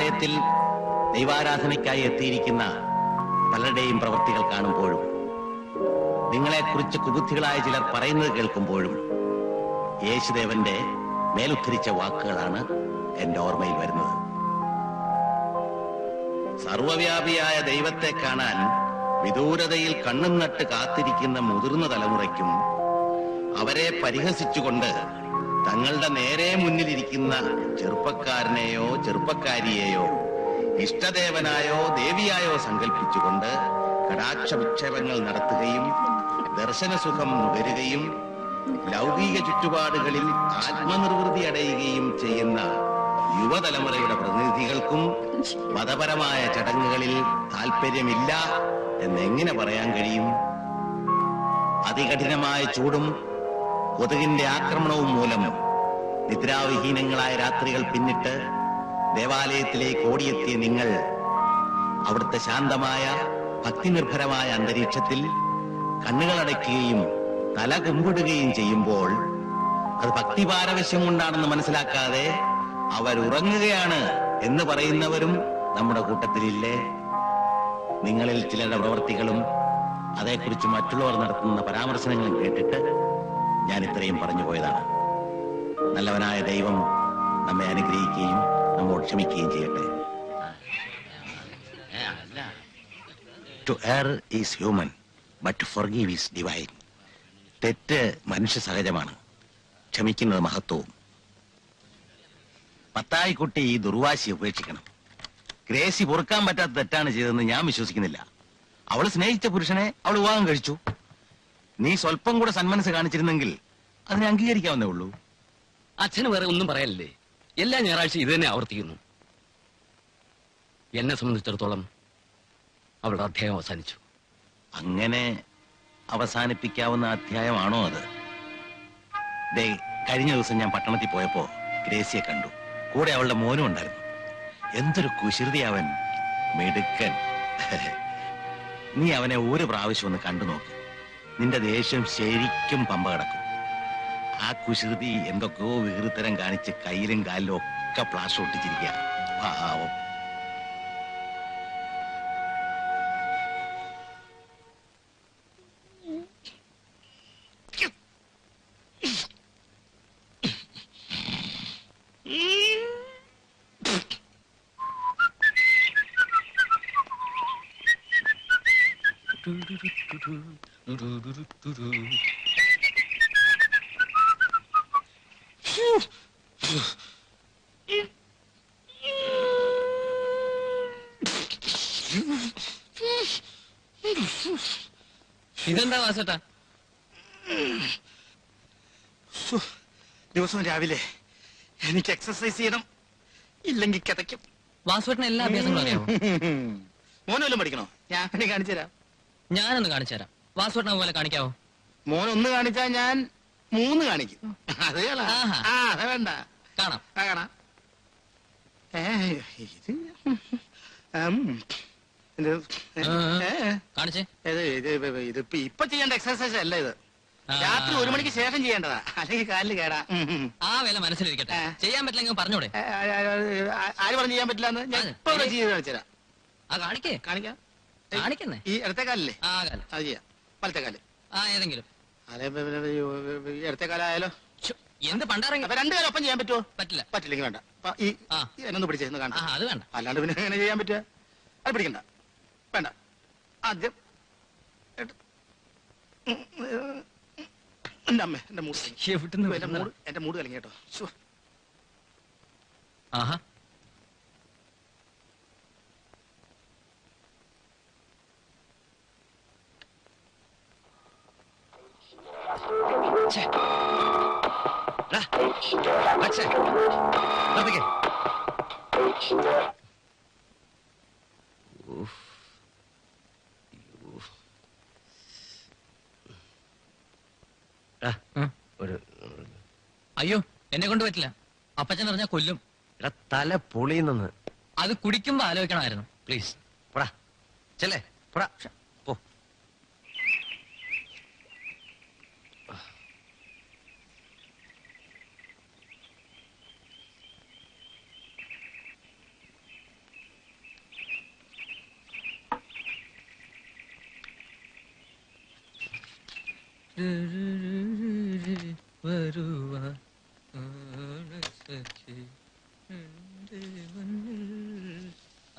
ദേവാലയത്തിൽ ദൈവാരാധനയ്ക്കായി എത്തിയിരിക്കുന്ന പലരുടെയും പ്രവൃത്തികൾ കാണുമ്പോഴും നിങ്ങളെക്കുറിച്ച് കുബുദ്ധികളായ ചിലർ പറയുന്നത് കേൾക്കുമ്പോഴും യേശുദേവന്റെ മേലുദ്ധരിച്ച വാക്കുകളാണ് എന്റെ ഓർമ്മയിൽ വരുന്നത്. സർവവ്യാപിയായ ദൈവത്തെ കാണാൻ വിദൂരതയിൽ കണ്ണും നട്ട് കാത്തിരിക്കുന്ന മുതിർന്ന തലമുറയ്ക്കും അവരെ പരിഹസിച്ചുകൊണ്ട് തങ്ങളുടെ നേരെ മുന്നിലിരിക്കുന്ന ചെറുപ്പക്കാരനെയോ ചെറുപ്പക്കാരിയെയോ ഇഷ്ടദേവനായോ ദേവിയായോ സങ്കല്പിച്ചുകൊണ്ട് കടാക്ഷ വിക്ഷേപങ്ങൾ നടത്തുകയും ദർശനസുഖം നുകരുകയും ലൗകിക ചുറ്റുപാടുകളിൽ ആത്മനിർവൃതി അടയുകയും ചെയ്യുന്ന യുവതലമുറയുടെ പ്രതിനിധികൾക്കും മതപരമായ ചടങ്ങുകളിൽ താല്പര്യമില്ല എന്നെങ്ങനെ പറയാൻ കഴിയും? അതികഠിനമായ ചൂടും കൊതുകിന്റെ ആക്രമണവും മൂലം നിദ്രാവിഹീനങ്ങളായ രാത്രികൾ പിന്നിട്ട് ദേവാലയത്തിലേക്ക് ഓടിയെത്തിയ നിങ്ങൾ അവിടുത്തെ ശാന്തമായ ഭക്തിനിർഭരമായ അന്തരീക്ഷത്തിൽ കണ്ണുകളടയ്ക്കുകയും തല കുമ്പിടുകയും ചെയ്യുമ്പോൾ അത് ഭക്തിപാരവശ്യം കൊണ്ടാണെന്ന് മനസ്സിലാക്കാതെ അവരുറങ്ങുകയാണ് എന്ന് പറയുന്നവരും നമ്മുടെ കൂട്ടത്തിലില്ലേ? നിങ്ങളിൽ ചിലരുടെ പ്രവൃത്തികളും അതേക്കുറിച്ച് മറ്റുള്ളവർ നടത്തുന്ന പരാമർശനങ്ങളും കേട്ടിട്ട് ഞാൻ ഇത്രയും പറഞ്ഞു പോയതാണ്. നല്ലവനായ ദൈവം നമ്മെ അനുഗ്രഹിക്കുകയും നമ്മോട് ക്ഷമിക്കുകയും ചെയ്യട്ടെ. To err is human, but to forgive is divine. തെറ്റ് മനുഷ്യ സഹജമാണ്, ക്ഷമിക്കുന്നത് മഹത്വവും. മത്തായിക്കുട്ടി ഈ ദുർവാശി ഉപേക്ഷിക്കണം. ഗ്രേസി പൊറുക്കാൻ പറ്റാത്ത തെറ്റാണ് ചെയ്തതെന്ന് ഞാൻ വിശ്വസിക്കുന്നില്ല. അവൾ സ്നേഹിച്ച പുരുഷനെ അവൾ വിവാഹം കഴിച്ചു. നീ സ്വല്പം കൂടെ സന്മനസ് കാണിച്ചിരുന്നെങ്കിൽ അതിനെ അംഗീകരിക്കാവുന്നേ ഉള്ളൂ. അച്ഛന് വേറെ ഒന്നും പറയാനില്ലേ? എല്ലാ ഞായറാഴ്ച ഇത് തന്നെ ആവർത്തിക്കുന്നു. എന്നെ സംബന്ധിച്ചിടത്തോളം അവളുടെ അധ്യായം അവസാനിച്ചു. അങ്ങനെ അവസാനിപ്പിക്കാവുന്ന അധ്യായമാണോ അത്? കഴിഞ്ഞ ദിവസം ഞാൻ പട്ടണത്തിൽ പോയപ്പോ ഗ്രേസിയെ കണ്ടു. കൂടെ അവളുടെ മോനും ഉണ്ടായിരുന്നു. എന്തൊരു കുശൃതി അവൻ, മിടുക്കൻ. നീ അവനെ ഒരു പ്രാവശ്യം ഒന്ന് കണ്ടു നോക്ക്. നിന്റെ ദേഷ്യം ശരിക്കും പമ്പ കിടക്കും. ആ കുശൃതി എന്തൊക്കെയോ വികൃതരം കാണിച്ച് കയ്യിലും കാലിലും ഒക്കെ പ്ലാസ്റ്റർ ഒട്ടിച്ചിരിക്കുക. പാവം. ഇതെന്താ വാസേട്ടാ? ദിവസവും രാവിലെ എനിക്ക് എക്സസൈസ് ചെയ്യണം, ഇല്ലെങ്കിൽ കിതയ്ക്കും. വാസുവേട്ടന് എല്ലാ അഭ്യാസങ്ങളും അറിയാമോ? മോനൊന്നും പഠിക്കണോ? ഞാൻ കാണിച്ചു തരാം. ഞാനൊന്ന് കാണിച്ചു തരാം. വാസുവേട്ടനെ പോലെ കാണിക്കാവോ? മോനൊന്ന് കാണിച്ചാൽ ഞാൻ 3 കാണിക്കും. അത് വേണ്ട, കാണാം. കാണാം. കാണിച്ചേ. ഇത് ഇപ്പൊ ചെയ്യേണ്ട എക്സസൈസ് അല്ല ഇത്. രാത്രി 1 മണിക്ക് ശേഷം ചെയ്യേണ്ടതാ, അല്ലെങ്കിൽ കാലിൽ കേടാ. ആ വേല മനസ്സിലിരിക്കട്ടെ. ചെയ്യാൻ പറ്റില്ലെങ്കിൽ പറഞ്ഞൂടെ? ആര് പറഞ്ഞു ചെയ്യാൻ പറ്റില്ലെന്ന്? ഞാൻ ഇപ്പൊ ചെയ്ത് കാണിച്ചുതരാം. കാണിക്കാം. കാണിക്കുന്നേ ഈ ഇടത്തെ കാലല്ലേ? ആ കാലം അത് ചെയ്യാം. വലത്തെ കാല് ഏതെങ്കിലും. ഇടത്തെ കാലായാലോ? എന്ത് പണ്ടാറങ്ങി? അപ്പൊ 2 കാലം ഒപ്പം ചെയ്യാൻ പറ്റുമോ? പറ്റില്ല. പറ്റില്ലെങ്കിൽ വേണ്ട. ഈ എന്നൊന്ന് പിടിച്ചേന്ന് കാണാം. അത് വേണ്ട. അല്ലാണ്ട് പിന്നെ എങ്ങനെ ചെയ്യാൻ പറ്റുക? അത് പിടിക്കണ്ട, വേണ്ട. ആദ്യം എന്റെ അമ്മ, എന്റെ മൂട് കലങ്ങി കേട്ടോ. ആഹാ, അയ്യോ, എന്നെ കൊണ്ട് പറ്റില്ല. അപ്പച്ചൻ പറഞ്ഞാ കൊല്ലും. തല പൊളിയുന്നെന്ന്. അത് കുടിക്കുമ്പോ ആലോചിക്കണമായിരുന്നു. പ്ലീസ് പോടാ, ചെല്ലേ പോടാ, പോ.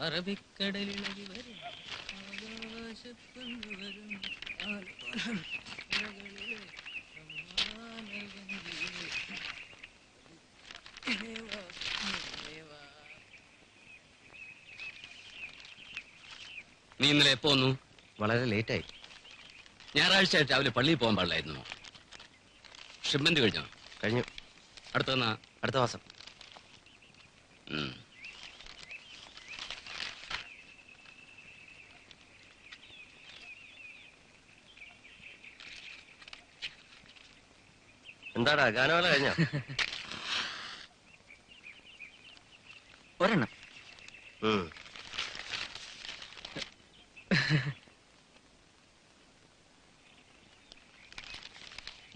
അറബിക്കടലിളകി വരും ആകാശത്തു വരും നീ ഇന്നലെ എപ്പോ വന്നു? വളരെ ലേറ്റായി. ഞായറാഴ്ച രാവിലെ പള്ളിയിൽ പോകാൻ പാടില്ലായിരുന്നു. ഷിപ്മെന്റ് കഴിഞ്ഞോ? കഴിഞ്ഞു. അടുത്ത അടുത്ത മാസം. എന്താടാ ഗാനമേള കഴിഞ്ഞോ? ഒരെണ്ണം.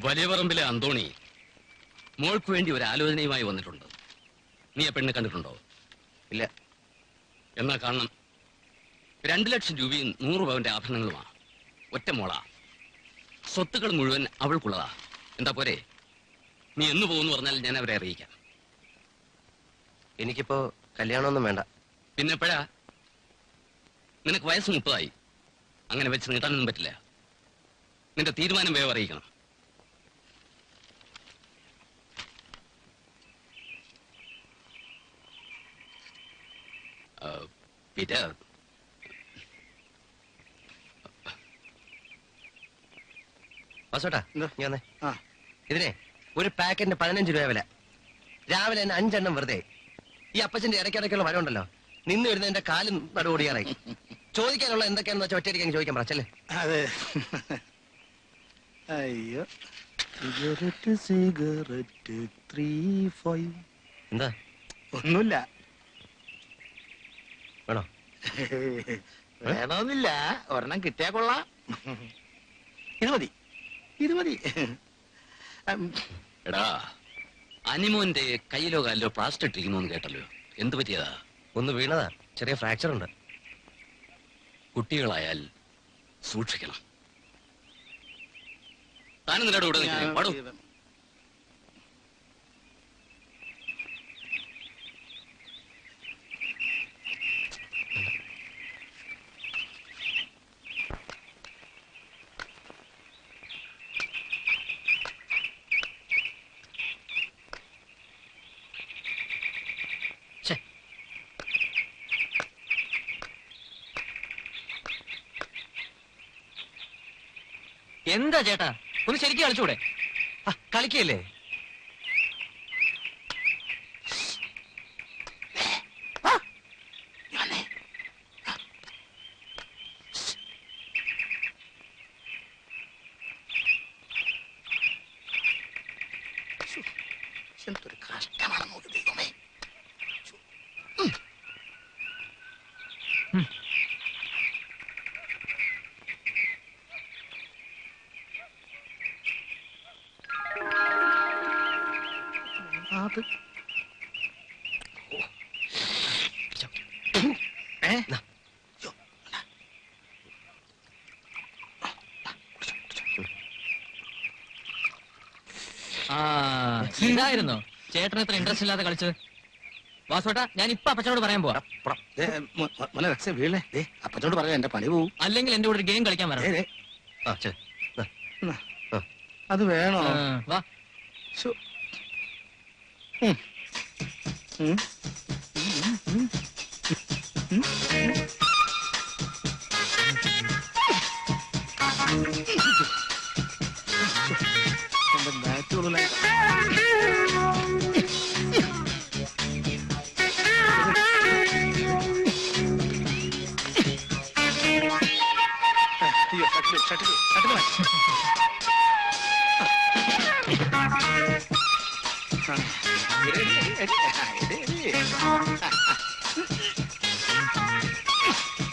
വലിയ പറമ്പിലെ അന്തോണി മോൾക്ക് വേണ്ടി ഒരു ആലോചനയുമായി വന്നിട്ടുണ്ട്. നീ ആ പെണ്ണ് കണ്ടിട്ടുണ്ടോ? ഇല്ല. എന്നാ കാണണം. 2 ലക്ഷം രൂപയും 100 പവന്റെ ആഭരണങ്ങളുമാ. ഒറ്റ മോളാ. സ്വത്തുക്കൾ മുഴുവൻ അവൾക്കുള്ളതാ. എന്താ പോരെ? നീ എന്ന് പോകുന്നു പറഞ്ഞാൽ ഞാൻ അവരെ അറിയിക്കാം. എനിക്കിപ്പോ കല്യാണമൊന്നും വേണ്ട. പിന്നെപ്പോഴാ? നിനക്ക് വയസ്സ് 30ആയി. അങ്ങനെ വെച്ച് നീട്ടാനൊന്നും പറ്റില്ല. നിന്റെ തീരുമാനം വേഗം അറിയിക്കണം. പീറ്റർ, വാസോട്ടാ എന്താ? നീ വന്നേ. ആ. ഇതിനെ ഒരു പാക്കറ്റിന് 15 രൂപ വില. രാവിലെ തന്നെ 5 എണ്ണം വെറുതെ. ഈ അപ്പച്ചന്റെ ഇടയ്ക്കിടയ്ക്കുള്ള മരം ഉണ്ടല്ലോ, നിന്ന് വരുന്ന എന്റെ കാലും നടുവോടിയാറായി. ചോദിക്കാനുള്ള എന്തൊക്കെയാണെന്ന് വെച്ചാൽ ഒറ്റയടിക്കാൻ ചോദിക്കാൻ പറച്ചല്ലേ. അതെ. അയ്യോ, സിഗരറ്റ് സിഗരറ്റ് 3-5. എന്താ? ഒന്നുമില്ല. വേണോ? വേണമെന്നില്ല, ഒരെണ്ണം കിട്ടിയാ കൊള്ളാം. ഇത് മതി, ഇത് മതി. എടാ, അനിമോന്റെ കയ്യിലോ കാലിലോ പ്ലാസ്റ്റർ ഇട്ടിരിക്കുന്നു കേട്ടല്ലോ. എന്ത് പറ്റിയതാ? ഒന്ന് വീണതാ, ചെറിയ ഫ്രാക്ചർ ഉണ്ട്. കുട്ടികളായാൽ സൂക്ഷിക്കണം. താനും നിന്നോട് ഇവിടെ നിൽക്കുന്നു. പാടൂ. എന്താ ചേട്ടാ, ഒന്ന് ശരിക്കും കളിച്ചൂടെ? കളിക്കല്ലേ? എന്തൊരു കഷ്ടമാണ് നോക്കി ദൈവമേ. അത് ഇതായിരുന്നോ ചേട്ടൻ ഇത്ര ഇൻട്രസ്റ്റ് ഇല്ലാതെ കളിച്ചത്? വാസോട്ടാ, ഞാൻ ഇപ്പൊ അപ്പച്ചനോട് പറയാൻ പോവാ. മോനെ രക്ഷ വീഴേ. അപ്പച്ചോട് പറയാം, എന്റെ പണി പോവും. അല്ലെങ്കിൽ എന്റെ കൂടെ ഒരു ഗെയിം കളിക്കാൻ വരണം. അത് വേണോ? വാ. ശ്ശോ. എന്റെ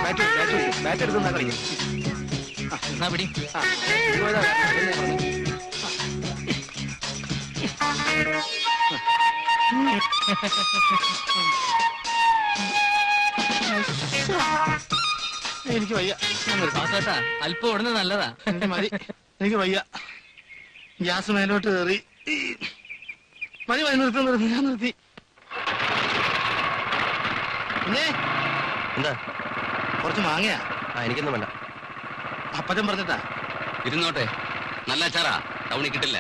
ബാറ്റുള്ള ബാറ്റ് എടുത്താ കളിക്കും. എന്നാ പിടി. എനിക്ക് വയ്യ. വാസോട്ടാ, അല്പം ഓടുന്നത് നല്ലതാ. എനിക്ക് മതി. എനിക്ക് വയ്യ. ഗ്യാസ് മേലോട്ട് കയറി. മതി മതി, നിർത്തി ഞാൻ നിർത്തി. പിന്നെ എന്താ? കുറച്ച് മാങ്ങയാ. എനിക്കൊന്നും വേണ്ട. അപ്പച്ചൻ പറഞ്ഞിട്ടാ. ഇരുന്നോട്ടെ, നല്ല അച്ചാറാ, ടൗണിൽ കിട്ടില്ല.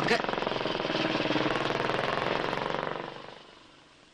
ഓക്കെ.